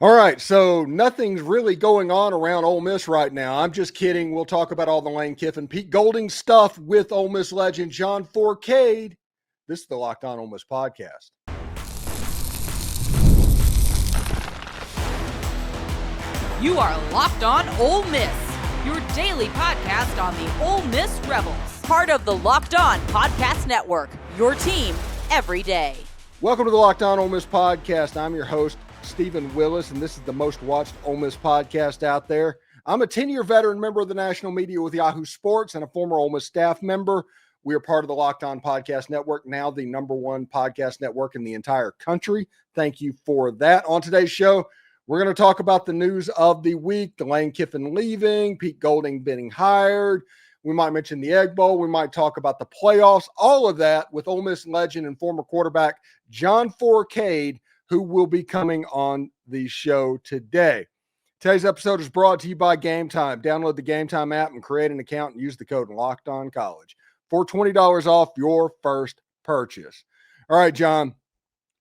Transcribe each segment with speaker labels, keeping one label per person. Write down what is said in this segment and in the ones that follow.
Speaker 1: All right, so nothing's really going on around Ole Miss right now. I'm just kidding. We'll talk about all the Lane Kiffin, Pete Golding stuff with Ole Miss legend John Fourcade. This is the Locked On Ole Miss podcast.
Speaker 2: You are Locked On Ole Miss, your daily podcast on the Ole Miss Rebels. Part of the Locked On Podcast Network, your team every day.
Speaker 1: Welcome to the Locked On Ole Miss podcast. I'm your host, Stephen Willis, and this is the most watched Ole Miss podcast out there. I'm a 10-year veteran member of the national media with Yahoo Sports and a former Ole Miss staff member. We are part of the Locked On Podcast Network, now the #1 podcast network in the entire country. Thank you for that. On today's show, we're going to talk about the news of the week, the Lane Kiffin leaving, Pete Golding being hired. We might mention the Egg Bowl. We might talk about the playoffs, all of that with Ole Miss legend and former quarterback John Fourcade, who will be coming on the show today. Today's episode is brought to you by Game Time. Download the Game Time app and create an account and use the code LOCKEDONCollege for $20 off your first purchase. All right, John,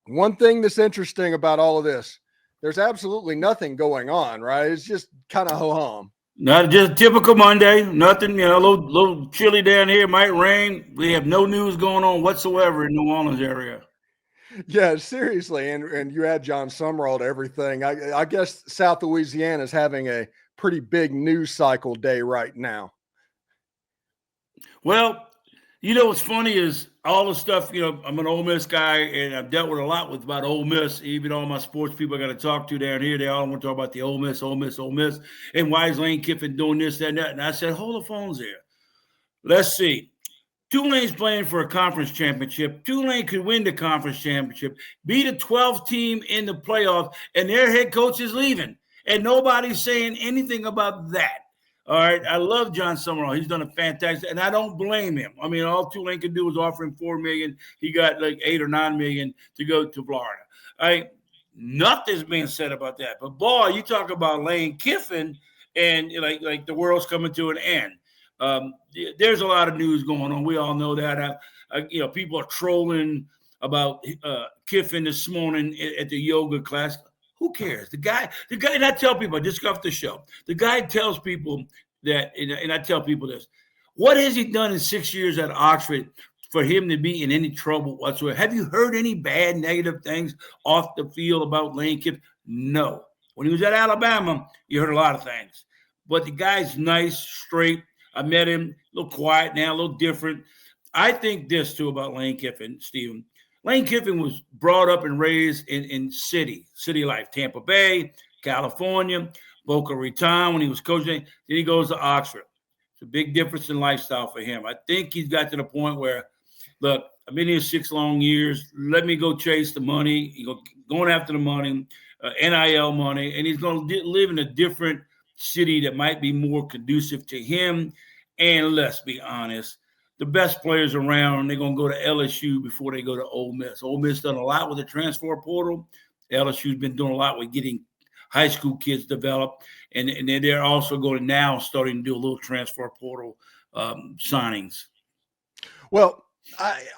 Speaker 1: one thing that's interesting about all of this, there's absolutely nothing going on, right? It's just kind of ho-hum.
Speaker 3: Not just typical Monday, nothing, a little chilly down here, might rain. We have no news going on whatsoever in New Orleans area.
Speaker 1: Yeah, seriously. And you add John Summerall to everything. I guess South Louisiana is having a pretty big news cycle day right now.
Speaker 3: Well, what's funny is all the stuff, I'm an Ole Miss guy, and I've dealt with a lot about Ole Miss. Even all my sports people I got to talk to down here, they all want to talk about the Ole Miss. And why is Lane Kiffin doing this, that, and that? And I said, hold the phones there. Let's see. Tulane's playing for a conference championship. Tulane could win the conference championship, be the 12th team in the playoff, and their head coach is leaving. And nobody's saying anything about that. All right. I love John Summerall. He's done a fantastic, and I don't blame him. I mean, all Tulane could do was offer him $4 million. He got like $8 or $9 million to go to Florida. All right. Nothing's being said about that. But boy, you talk about Lane Kiffin, and like the world's coming to an end. There's a lot of news going on. We all know that. People are trolling about Kiffin this morning at the yoga class. Who cares? The guy, and I tell people, I just got off the show. The guy tells people that, and I tell people this: what has he done in 6 years at Oxford for him to be in any trouble whatsoever? Have you heard any bad, negative things off the field about Lane Kiffin? No. When he was at Alabama, you heard a lot of things. But the guy's nice, straight. I met him, a little quiet now, a little different. I think this, too, about Lane Kiffin, Stephen. Lane Kiffin was brought up and raised in city life, Tampa Bay, California, Boca Raton when he was coaching. Then he goes to Oxford. It's a big difference in lifestyle for him. I think he's got to the point where, look, I've been here 6 long years. Let me go chase the money. Going after the money, NIL money, and he's going to live in a different city that might be more conducive to him. And let's be honest, the best players around, they're going to go to LSU before they go to Ole Miss. Ole Miss done a lot with the transfer portal. LSU's been doing a lot with getting high school kids developed. And they're also going to now starting to do a little transfer portal signings.
Speaker 1: Well,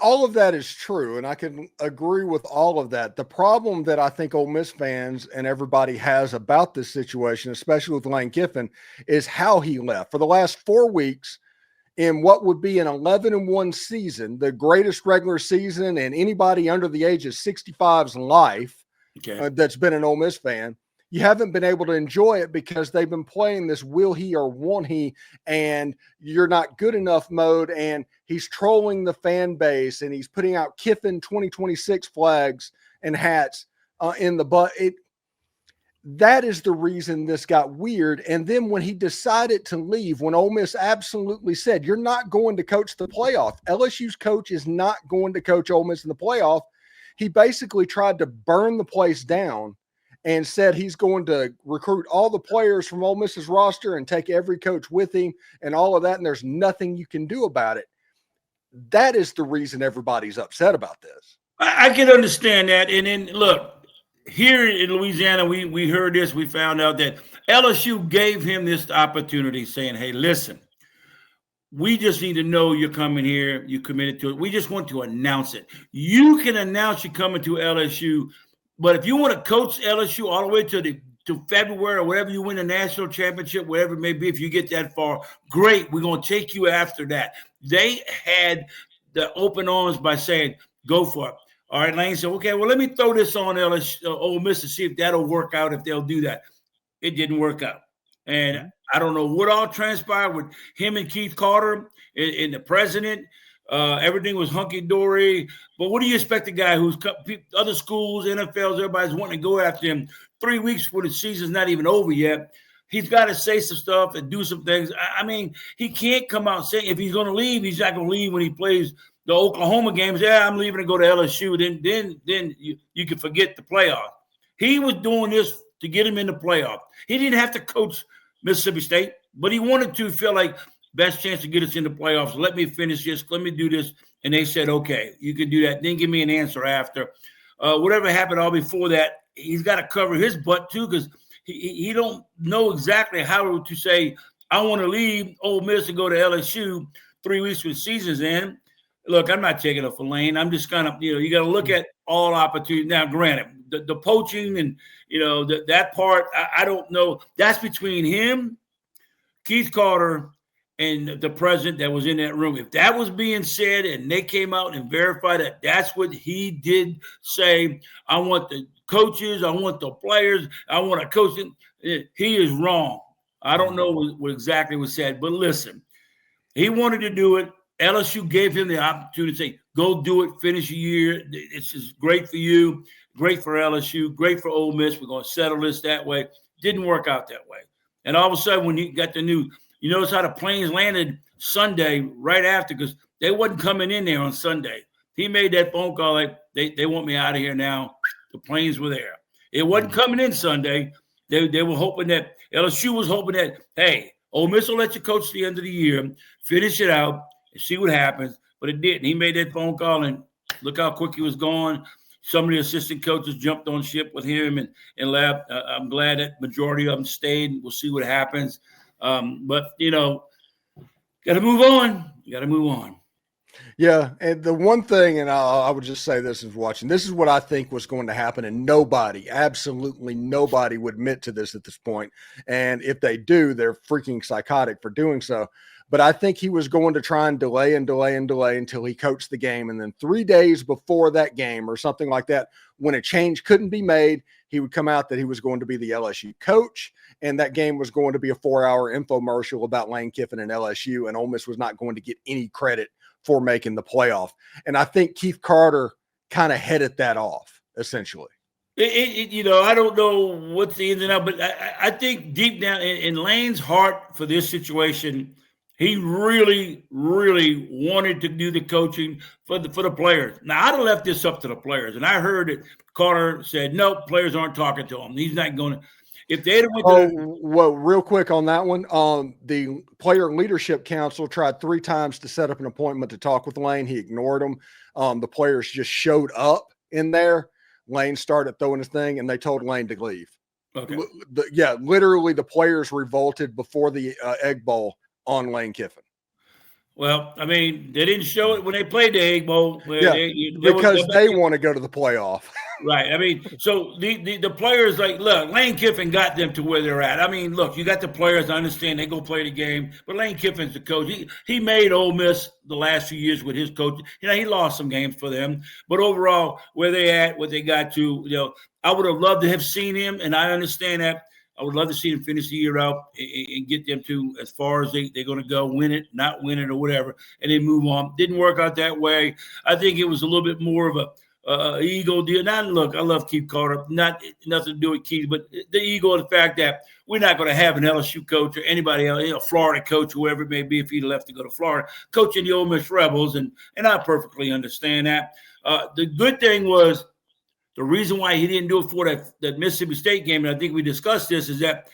Speaker 1: all of that is true, and I can agree with all of that. The problem that I think Ole Miss fans and everybody has about this situation, especially with Lane Kiffin, is how he left. For the last 4 weeks, in what would be an 11-1 season, the greatest regular season in anybody under the age of 65's life, that's been an Ole Miss fan, you haven't been able to enjoy it because they've been playing this will he or won't he, and you're not good enough mode, and he's trolling the fan base, and he's putting out Kiffin 2026 flags and hats in the butt. That is the reason this got weird. And then when he decided to leave, when Ole Miss absolutely said, you're not going to coach the playoff, LSU's coach is not going to coach Ole Miss in the playoff, he basically tried to burn the place down and said he's going to recruit all the players from Ole Miss's roster and take every coach with him and all of that, and there's nothing you can do about it. That is the reason everybody's upset about this.
Speaker 3: I can understand that. And then, look, here in Louisiana, we heard this. We found out that LSU gave him this opportunity saying, hey, listen, we just need to know you're coming here. You committed to it. We just want to announce it. You can announce you're coming to LSU. But if you want to coach LSU all the way to the to February or whatever you win a national championship, whatever it may be, if you get that far, great. We're going to take you after that. They had the open arms by saying, go for it. All right, Lane said, okay, well, let me throw this on LSU, Ole Miss to see if that'll work out, if they'll do that. It didn't work out. And I don't know what all transpired with him and Keith Carter and the president. Everything was hunky-dory. But what do you expect a guy who's other schools, NFLs, everybody's wanting to go after him 3 weeks before the season's not even over yet? He's got to say some stuff and do some things. I mean, he can't come out saying if he's going to leave, he's not going to leave when he plays the Oklahoma games. Yeah, I'm leaving to go to LSU. Then you can forget the playoff. He was doing this to get him in the playoff. He didn't have to coach Mississippi State, but he wanted to feel like best chance to get us in the playoffs. Let me finish this. Let me do this. And they said, okay, you can do that. Then give me an answer after. Whatever happened all before that, he's got to cover his butt too, because he don't know exactly how to say, I want to leave Ole Miss and go to LSU 3 weeks when the season's in. Look, I'm not taking it for Lane. I'm just kind of, you got to look at all opportunities. Now, granted, the poaching and, that part, I don't know. That's between him, Keith Carter, and the president that was in that room. If that was being said and they came out and verified that that's what he did say, I want the coaches, I want the players, I want to coach them, he is wrong. I don't know what exactly was said, but listen, he wanted to do it. LSU gave him the opportunity to say, go do it, finish the year. It's just great for you, great for LSU, great for Ole Miss. We're going to settle this that way. Didn't work out that way. And all of a sudden, when you got the news, you notice how the planes landed Sunday right after, because they wasn't coming in there on Sunday. He made that phone call like, they want me out of here now. The planes were there. It wasn't coming in Sunday. They were hoping that, LSU was hoping that, hey, Ole Miss will let you coach the end of the year, finish it out, and see what happens. But it didn't. He made that phone call, and look how quick he was gone. Some of the assistant coaches jumped on ship with him and left. I'm glad that majority of them stayed. We'll see what happens. But, got to move on. You got to move on.
Speaker 1: Yeah, and the one thing, and I would just say this is watching, this is what I think was going to happen, and nobody, absolutely nobody would admit to this at this point. And if they do, they're freaking psychotic for doing so. But I think he was going to try and delay until he coached the game. And then 3 days before that game or something like that, when a change couldn't be made, he would come out that he was going to be the LSU coach. And that game was going to be a 4-hour infomercial about Lane Kiffin and LSU. And Ole Miss was not going to get any credit for making the playoff. And I think Keith Carter kind of headed that off, essentially.
Speaker 3: I don't know what's the ins and outs, but I think deep down in Lane's heart for this situation, he really, really wanted to do the coaching for the players. Now, I'd have left this up to the players. And I heard that Carter said, no, players aren't talking to him. He's not going to. If they had went
Speaker 1: well, real quick on that one, the Player Leadership Council tried 3 times to set up an appointment to talk with Lane. He ignored them. The players just showed up in there. Lane started throwing his thing, and they told Lane to leave.
Speaker 3: Okay.
Speaker 1: Literally the players revolted before the Egg Bowl on Lane Kiffin.
Speaker 3: Well, I mean, they didn't show it when they played the Egg Bowl.
Speaker 1: Because they want to go to the playoff.
Speaker 3: Right. I mean, so the players, like, look, Lane Kiffin got them to where they're at. I mean, look, you got the players, I understand they go play the game, but Lane Kiffin's the coach. He made Ole Miss the last few years with his coach. He lost some games for them, but overall, where they at, what they got to, I would have loved to have seen him, and I understand that. I would love to see them finish the year out and get them to as far as they're going to go, win it, not win it, or whatever, and then move on. Didn't work out that way. I think it was a little bit more of a ego deal. Now, look, I love Keith Carter. Nothing to do with Keith, but the ego of the fact that we're not going to have an LSU coach or anybody else, Florida coach, whoever it may be, if he left to go to Florida, coaching the Ole Miss Rebels, and I perfectly understand that. The good thing was, the reason why he didn't do it for that Mississippi State game, and I think we discussed this, is that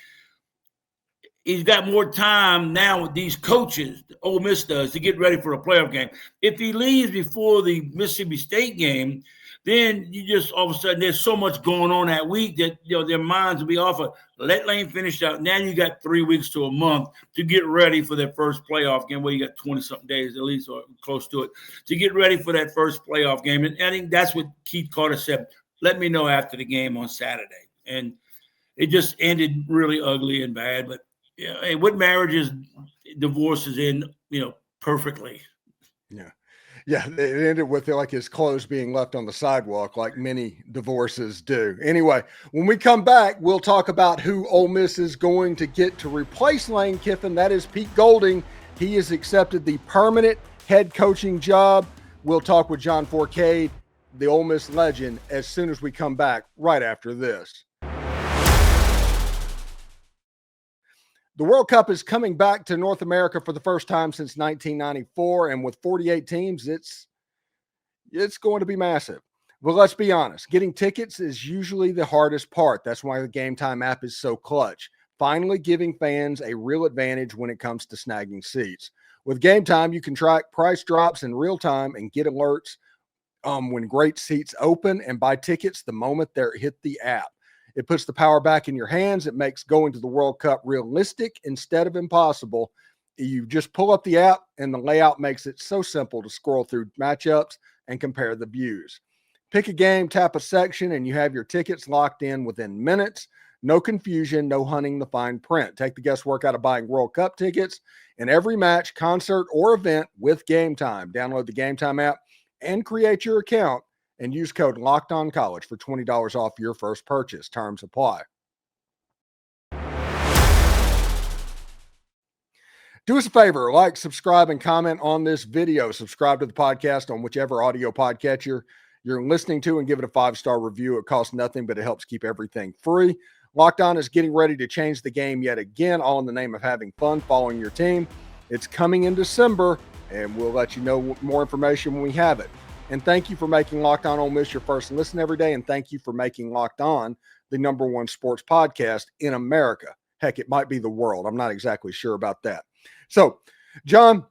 Speaker 3: he's got more time now with these coaches, Ole Miss does, to get ready for a playoff game. If he leaves before the Mississippi State game, then you just all of a sudden there's so much going on that week that their minds will be off of let Lane finish out. Now you got 3 weeks to a month to get ready for their first playoff game. Well, you got 20-something days at least, or close to it, to get ready for that first playoff game. And I think that's what Keith Carter said. Let me know after the game on Saturday. And it just ended really ugly and bad. But hey, what marriages, divorces end, perfectly.
Speaker 1: Yeah. Yeah, it ended with like his clothes being left on the sidewalk, like many divorces do. Anyway, when we come back, we'll talk about who Ole Miss is going to get to replace Lane Kiffin. That is Pete Golding. He has accepted the permanent head coaching job. We'll talk with John Fourcade, the Ole Miss legend, as soon as we come back right after this. The World Cup is coming back to North America for the first time since 1994, and with 48 teams, it's going to be massive. But let's be honest, getting tickets is usually the hardest part. That's why the Game Time app is so clutch, finally giving fans a real advantage when it comes to snagging seats. With Game Time, you can track price drops in real time and get alerts when great seats open and buy tickets the moment they hit the app. It puts the power back in your hands. It makes going to the World Cup realistic instead of impossible. You just pull up the app, and the layout makes it so simple to scroll through matchups and compare the views. Pick a game, tap a section, and you have your tickets locked in within minutes. No confusion, no hunting the fine print. Take the guesswork out of buying World Cup tickets in every match, concert, or event with Game Time. Download the Game Time app and create your account, and use code LOCKEDONCollege for $20 off your first purchase. Terms apply. Do us a favor, like, subscribe, and comment on this video. Subscribe to the podcast on whichever audio podcatcher you're listening to and give it a 5-star review. It costs nothing, but it helps keep everything free. Locked On is getting ready to change the game yet again, all in the name of having fun following your team. It's coming in December, and we'll let you know more information when we have it. And thank you for making Locked On Ole Miss your first listen every day. And thank you for making Locked On the #1 sports podcast in America. Heck, it might be the world. I'm not exactly sure about that. So, John,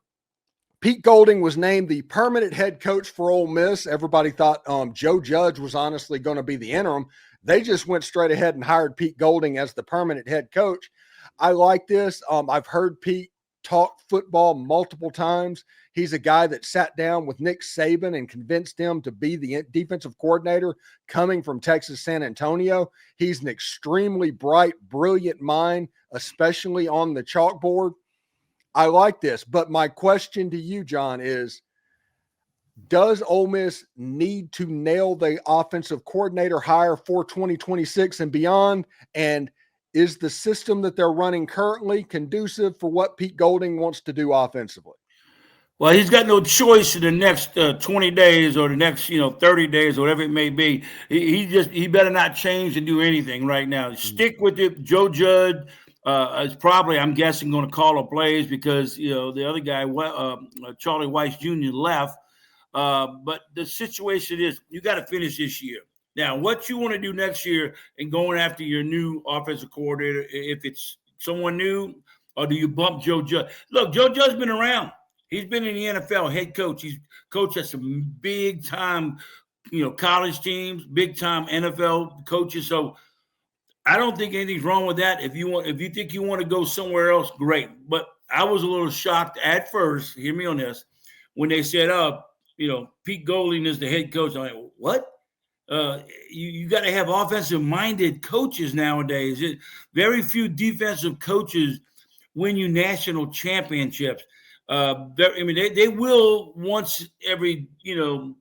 Speaker 1: Pete Golding was named the permanent head coach for Ole Miss. Everybody thought Joe Judge was honestly going to be the interim. They just went straight ahead and hired Pete Golding as the permanent head coach. I like this. I've heard Pete talk football multiple times. He's a guy that sat down with Nick Saban and convinced him to be the defensive coordinator coming from Texas San Antonio. He's an extremely bright, brilliant mind, especially on the chalkboard. I like this, but my question to you, John, is does Ole Miss need to nail the offensive coordinator hire for 2026 and beyond? And is the system that they're running currently conducive for what Pete Golding wants to do offensively?
Speaker 3: Well, he's got no choice in the next 20 days or the next, 30 days or whatever it may be. He better not change and do anything right now. Stick with it. Joe Judge is probably, I'm guessing, going to call the plays because, the other guy, Charlie Weiss Jr. left. But the situation is you got to finish this year. Now, what you want to do next year and going after your new offensive coordinator, if it's someone new, or do you bump Joe Judge? Look, Joe Judge's been around. He's been in the NFL head coach. He's coached at some big-time, college teams, big-time NFL coaches. So I don't think anything's wrong with that. If you think you want to go somewhere else, great. But I was a little shocked at first, hear me on this, when they said, Pete Golding is the head coach. I'm like, what? You got to have offensive-minded coaches nowadays. Very few defensive coaches win you national championships. They will once every 10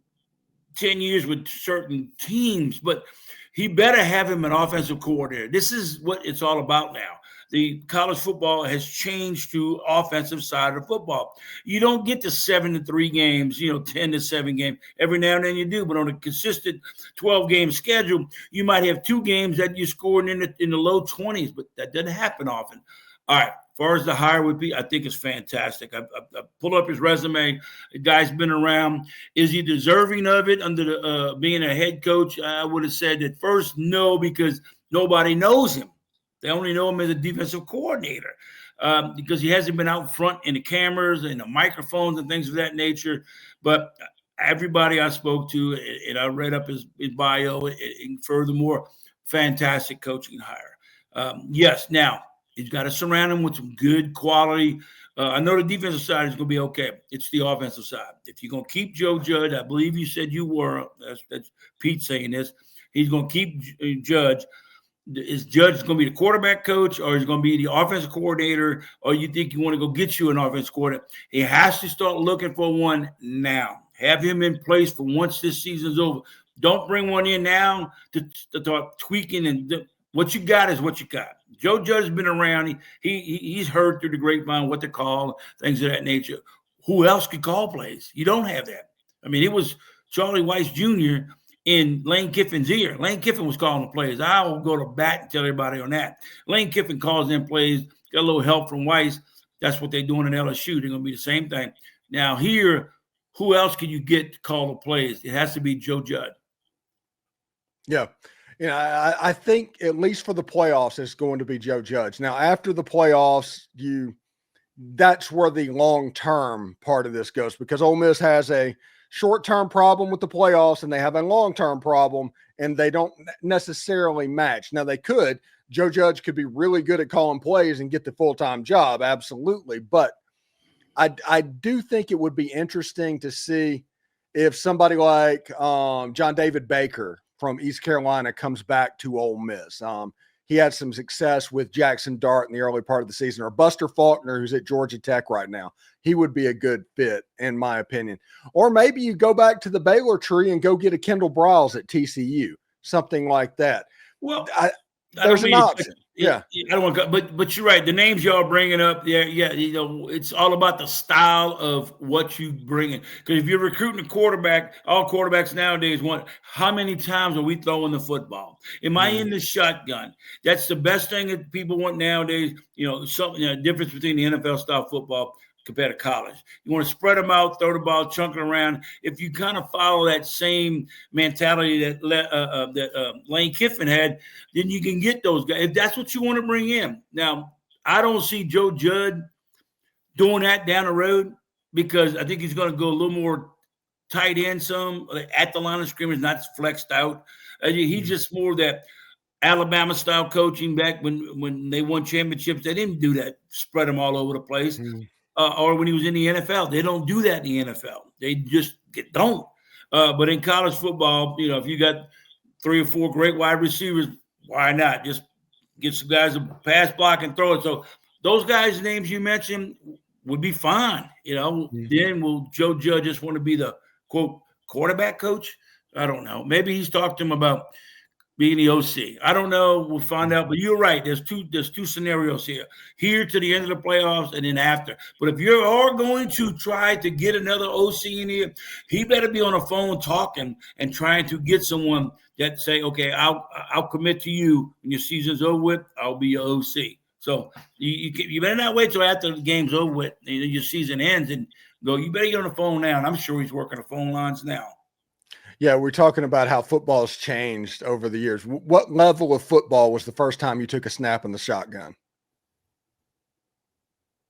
Speaker 3: years with certain teams, but he better have him an offensive coordinator. This is what it's all about now. The college football has changed to offensive side of football. You don't get to 7-3 games, 10-7 games. Every now and then you do, but on a consistent 12-game schedule, you might have 2 games that you're scoring in the low 20s, but that doesn't happen often. All right. As far as the hire would be, I think it's fantastic. I pulled up his resume. The guy's been around. Is he deserving of it under the being a head coach? I would have said at first no, because nobody knows him. They only know him as a defensive coordinator because he hasn't been out front in the cameras and the microphones and things of that nature. But everybody I spoke to, and I read up his bio, and furthermore, fantastic coaching hire. Yes, now, he's got to surround him with some good quality. I know the defensive side is going to be okay. It's the offensive side. If you're going to keep Joe Judge, I believe you said you were. That's Pete saying this. He's going to keep Judge. is Judge going to be the quarterback coach, or is going to be the offensive coordinator, or you think you want to go get you an offensive coordinator? He has to start looking for one now. Have him in place for once this season's over. Don't bring one in now to start tweaking. And what you got is what you got. Joe Judge has been around. He's heard through the grapevine what to call, things of that nature. Who else could call plays? You don't have that. I mean, it was Charlie Weiss Jr. in Lane Kiffin's ear. Lane Kiffin was calling the plays. I will go to bat and tell everybody on that. Lane Kiffin calls in plays, got a little help from Weiss. That's what they're doing in LSU. They're going to be the same thing. Now here, who else can you get to call the plays? It has to be Joe Judge.
Speaker 1: Yeah. I think at least for the playoffs, it's going to be Joe Judge. Now, after the playoffs, that's where the long-term part of this goes, because Ole Miss has a short-term problem with the playoffs and they have a long-term problem, and they don't necessarily match. Now, they could. Joe Judge could be really good at calling plays and get the full-time job, absolutely. But I do think it would be interesting to see if somebody like John David Baker from East Carolina comes back to Ole Miss. He had some success with Jackson Dart in the early part of the season, or Buster Faulkner, who's at Georgia Tech right now. He would be a good fit, in my opinion. Or maybe you go back to the Baylor tree and go get a Kendall Briles at TCU, something like that.
Speaker 3: Well,
Speaker 1: there's an option. Yeah,
Speaker 3: I don't want to, but you're right. The names y'all bringing up, yeah, it's all about the style of what you bring in. Because if you're recruiting a quarterback, all quarterbacks nowadays want, how many times are we throwing the football? Am I in the shotgun? That's the best thing that people want nowadays. Difference between the NFL style football compared to college. You want to spread them out, throw the ball, chunk it around. If you kind of follow that same mentality that Lane Kiffin had, then you can get those guys. If that's what you want to bring in. Now, I don't see Joe Judd doing that down the road, because I think he's going to go a little more tight end at the line of scrimmage, not flexed out. He's just more that Alabama style coaching back when they won championships. They didn't do that, spread them all over the place. Or when he was in the NFL. They don't do that in the NFL. They just don't. But in college football, if you got 3 or 4 great wide receivers, why not? Just get some guys to pass block and throw it. So those guys' names you mentioned would be fine. Then will Joe Judge just want to be the, quote, quarterback coach? I don't know. Maybe he's talked to him about being the OC. I don't know. We'll find out. But you're right. There's two scenarios here to the end of the playoffs and then after. But if you are going to try to get another OC in here, he better be on the phone talking and trying to get someone that say, okay, I'll commit to you when your season's over with. I'll be your OC. So you better not wait till after the game's over with and your season ends and go, you better get on the phone now. And I'm sure he's working the phone lines now.
Speaker 1: Yeah, we're talking about how football has changed over the years. What level of football was the first time you took a snap in the shotgun?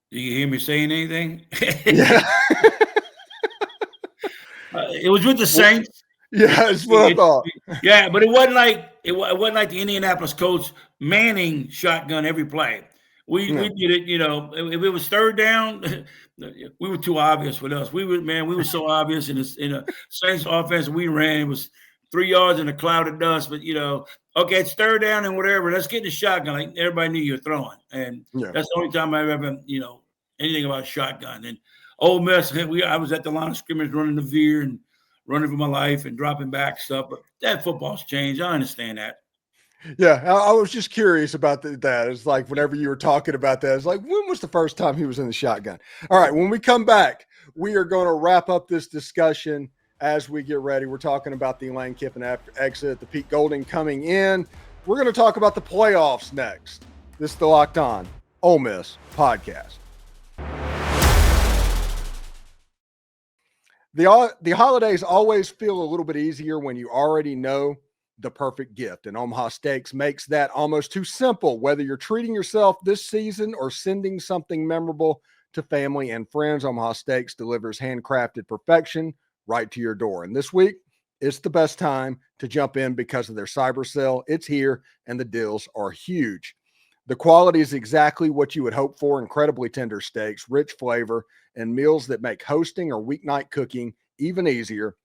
Speaker 3: Do you hear me saying anything?
Speaker 1: Yeah.
Speaker 3: It was with the Saints.
Speaker 1: Yeah, that's what I thought.
Speaker 3: Yeah, but it wasn't like the Indianapolis Colts Manning shotgun every play. We did it, if it was third down, we were too obvious for us. We were so obvious in a Saints offense we ran. It was 3 yards in a cloud of dust, but okay, it's third down and whatever. Let's get in the shotgun. Like everybody knew you're throwing. And that's the only time I've ever, anything about shotgun. And Ole Miss, I was at the line of scrimmage running the veer and running for my life and dropping back stuff. But that football's changed. I understand that.
Speaker 1: Yeah, I was just curious about that. It's like whenever you were talking about that, it's like, when was the first time he was in the shotgun? All right, when we come back, we are going to wrap up this discussion as we get ready. We're talking about the Lane Kiffin exit, the Pete Golding coming in. We're going to talk about the playoffs next. This is the Locked On Ole Miss podcast. The holidays always feel a little bit easier when you already know the perfect gift, and Omaha Steaks makes that almost too simple. Whether you're treating yourself this season or sending something memorable to family and friends, Omaha Steaks delivers handcrafted perfection right to your door. And this week, it's the best time to jump in because of their cyber sale. It's here, and the deals are huge. The quality is exactly what you would hope for: incredibly tender steaks, rich flavor, and meals that make hosting or weeknight cooking even easier.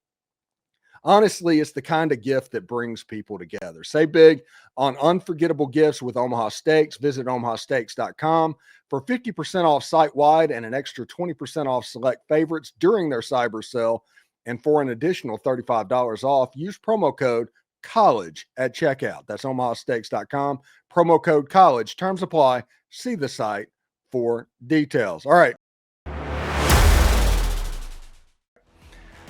Speaker 1: Honestly, it's the kind of gift that brings people together. Save big on unforgettable gifts with Omaha Steaks. Visit omahasteaks.com for 50% off site-wide and an extra 20% off select favorites during their cyber sale. And for an additional $35 off, use promo code COLLEGE at checkout. That's omahasteaks.com. Promo code COLLEGE. Terms apply. See the site for details. All right.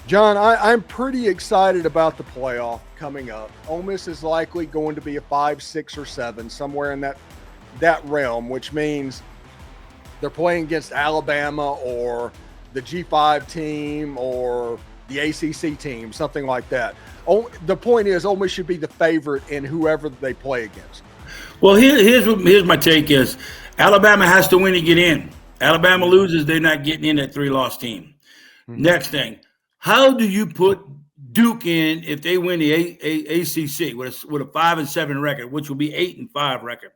Speaker 1: John, I'm pretty excited about the playoff coming up. Ole Miss is likely going to be a 5, 6, or 7, somewhere in that realm, which means they're playing against Alabama or the G5 team or the ACC team, something like that. The point is, Ole Miss should be the favorite in whoever they play against.
Speaker 3: Well, here's my take is Alabama has to win to get in. Alabama loses, they're not getting in that 3-loss team. Mm-hmm. Next thing, how do you put Duke in if they win the ACC with a 5-7 record, which will be 8-5 record?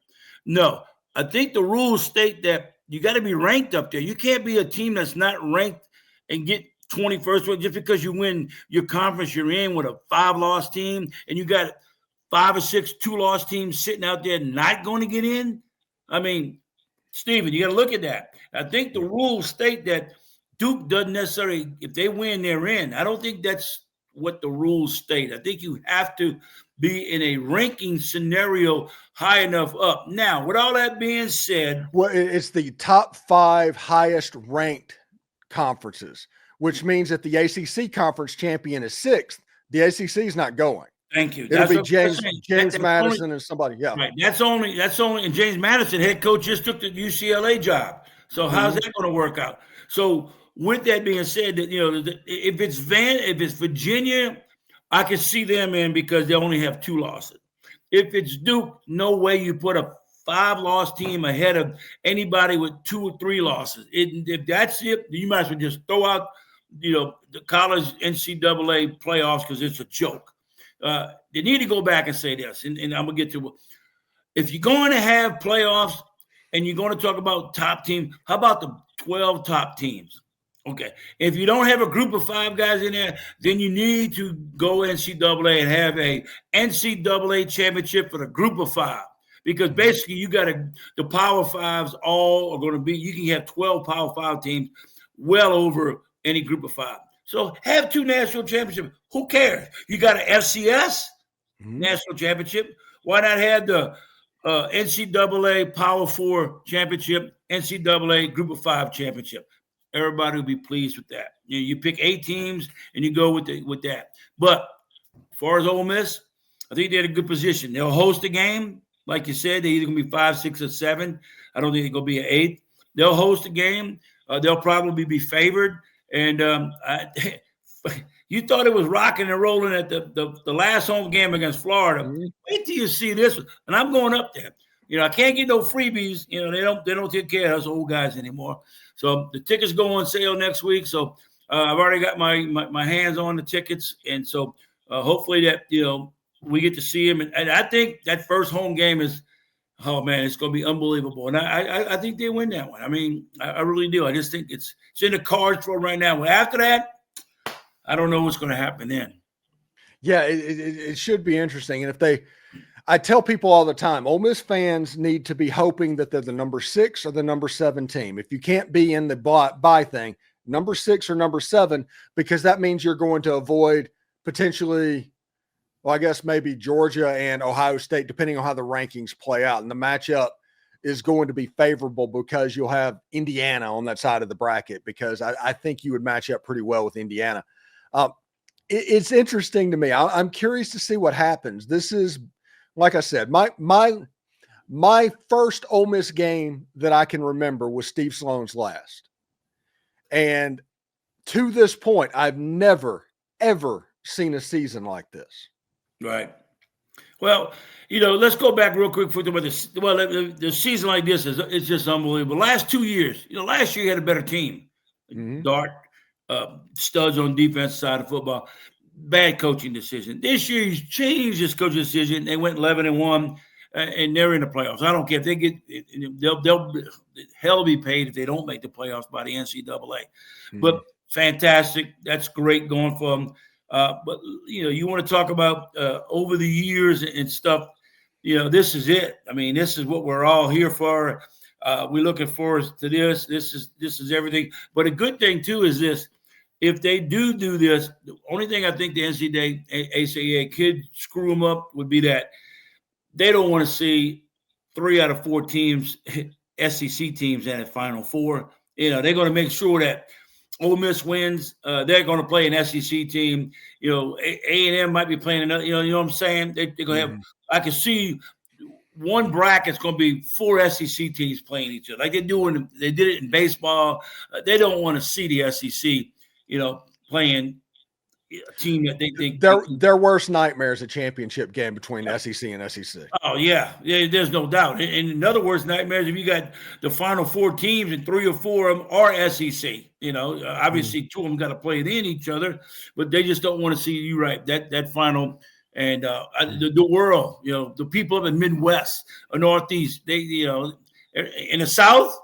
Speaker 3: No, I think the rules state that you got to be ranked up there. You can't be a team that's not ranked and get 21st just because you win your conference you're in with a 5-loss team and you got 5 or 6 2-loss teams sitting out there not going to get in. I mean, Steven, you got to look at that. I think the rules state that Duke doesn't necessarily, if they win, they're in. I don't think that's what the rules state. I think you have to be in a ranking scenario high enough up. Now, with all that being said.
Speaker 1: Well, it's the top 5 highest ranked conferences, which means that the ACC conference champion is 6th. The ACC is not going.
Speaker 3: Thank you.
Speaker 1: It'll be James Madison and somebody. Yeah.
Speaker 3: Right. That's only, and James Madison, head coach, just took the UCLA job. So how's that going to work out? So with that being said, that if it's Virginia, I can see them in because they only have 2 losses. If it's Duke, no way you put a 5-loss team ahead of anybody with 2 or 3 losses. If that's it, you might as well just throw out the college NCAA playoffs because it's a joke. They need to go back and say this, and I'm gonna get to if you're going to have playoffs and you're going to talk about top team, how about the 12 top teams? Okay. If you don't have a group of 5 guys in there, then you need to go NCAA and have a NCAA championship for the group of 5. Because basically you got the Power 5s all are going to be, you can have 12 Power 5 teams well over any group of 5. So have 2 national championships. Who cares? You got an FCS national championship. Why not have the NCAA Power 4 championship, NCAA group of 5 championship? Everybody will be pleased with that. You pick 8 teams and you go with that. But as far as Ole Miss, I think they're in a good position. They'll host a game. Like you said, they're either going to be 5, 6, or 7. I don't think they're going to be an 8. They'll host a game. They'll probably be favored. And you thought it was rocking and rolling at the last home game against Florida. Wait till you see this one. And I'm going up there. I can't get no freebies. They don't take care of us old guys anymore. So the tickets go on sale next week. So I've already got my hands on the tickets. And so hopefully that, we get to see him. And I think that first home game is, oh, man, it's going to be unbelievable. And I think they win that one. I mean, I really do. I just think it's in the cards for right now. But after that, I don't know what's going to happen then.
Speaker 1: Yeah, it should be interesting. And I tell people all the time, Ole Miss fans need to be hoping that they're the number 6 or the number 7 team. If you can't be in the buy thing, number 6 or number 7, because that means you're going to avoid potentially, well, I guess maybe Georgia and Ohio State, depending on how the rankings play out. And the matchup is going to be favorable because you'll have Indiana on that side of the bracket, because I think you would match up pretty well with Indiana. It's interesting to me. I'm curious to see what happens. This is, like I said, my first Ole Miss game that I can remember was Steve Sloan's last. And to this point, I've never, ever seen a season like this.
Speaker 3: Right. Well, let's go back real quick for this. Well, the season like this it's just unbelievable. Last 2 years, last year you had a better team. Dart, studs on defense side of football. Bad coaching decision. This year he's changed his coaching decision. They went 11-1, and they're in the playoffs. I don't care if they get. They'll hell be paid if they don't make the playoffs by the NCAA. But fantastic. That's great going for them. But, you want to talk about over the years and stuff, this is it. I mean, this is what we're all here for. We're looking forward to this. This is everything. But a good thing, too, is this. If they do this, the only thing I think the NCAA could screw them up would be that they don't want to see 3 out of 4 teams, SEC teams, in the Final Four. They're going to make sure that Ole Miss wins. They're going to play an SEC team. A&M might be playing another. You know what I'm saying? They're going to have. I can see one bracket's going to be 4 SEC teams playing each other, like they did it in baseball. They don't want to see the SEC, playing a team that they think
Speaker 1: their worst nightmare is a championship game between SEC and SEC.
Speaker 3: Oh yeah, there's no doubt. And in other words, nightmares if you got the Final 4 teams and 3 or 4 of them are SEC. Obviously 2 of them got to play it in each other, but they just don't want to see you right that final. And the world, the people of the Midwest or Northeast, they, in the South,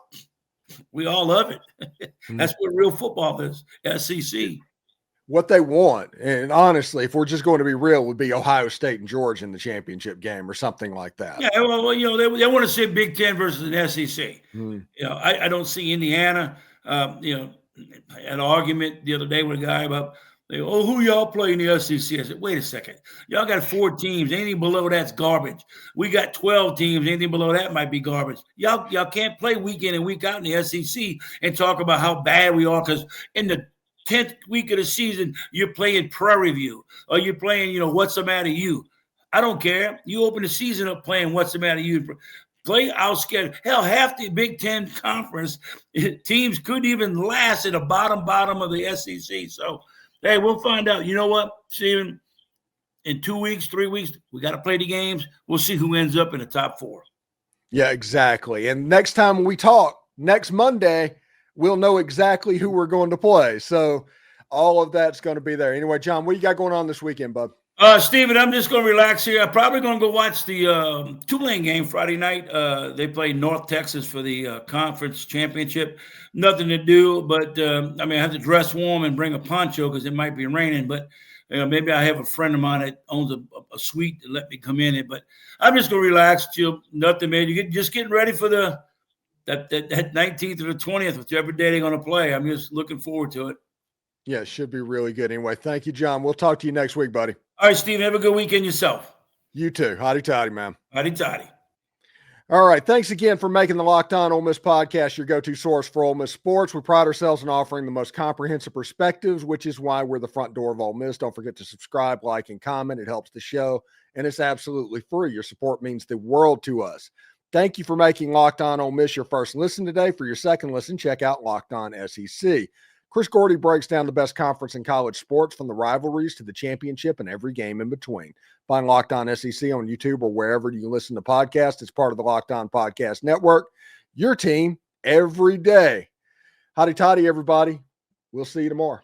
Speaker 3: we all love it. That's what real football is, SEC.
Speaker 1: What they want, and honestly, if we're just going to be real, would be Ohio State and Georgia in the championship game or something like that.
Speaker 3: Yeah, well, they want to see Big Ten versus an SEC. I don't see Indiana. An argument the other day with a guy about, who y'all play in the SEC? I said, wait a second. Y'all got 4 teams. Anything below that's garbage. We got 12 teams. Anything below that might be garbage. Y'all can't play week in and week out in the SEC and talk about how bad we are, because in the 10th week of the season, you're playing Prairie View, or you're playing, what's the matter you? I don't care. You open the season up playing what's the matter you. Play out schedule. Hell, half the Big Ten conference teams couldn't even last at the bottom of the SEC. So, hey, we'll find out. You know what, Steven? In 2 weeks, 3 weeks, we got to play the games. We'll see who ends up in the top 4.
Speaker 1: Yeah, exactly. And next time we talk, next Monday, we'll know exactly who we're going to play. So all of that's going to be there. Anyway, John, what you got going on this weekend, bud?
Speaker 3: Steven, I'm just going to relax here. I'm probably going to go watch the Tulane game Friday night. They play North Texas for the conference championship. Nothing to do, but I have to dress warm and bring a poncho because it might be raining. But maybe I have a friend of mine that owns a suite to let me come in it. But I'm just going to relax, chill. Nothing, man. Just getting ready for that 19th or the 20th, whichever day they're going to play. I'm just looking forward to it.
Speaker 1: Yeah, it should be really good. Anyway, thank you, John. We'll talk to you next week, buddy.
Speaker 3: All right, Steve, have a good weekend yourself.
Speaker 1: You too. Hotty toddy, man.
Speaker 3: Hotty toddy.
Speaker 1: All right. Thanks again for making the Locked On Ole Miss podcast your go-to source for Ole Miss sports. We pride ourselves in offering the most comprehensive perspectives, which is why we're the front door of Ole Miss. Don't forget to subscribe, like, and comment. It helps the show, and it's absolutely free. Your support means the world to us. Thank you for making Locked On Ole Miss your first listen today. For your second listen, check out Locked On SEC. Chris Gordy breaks down the best conference in college sports, from the rivalries to the championship and every game in between. Find Locked On SEC on YouTube or wherever you listen to podcasts. It's part of the Locked On Podcast Network. Your team every day. Hotty toddy, everybody. We'll see you tomorrow.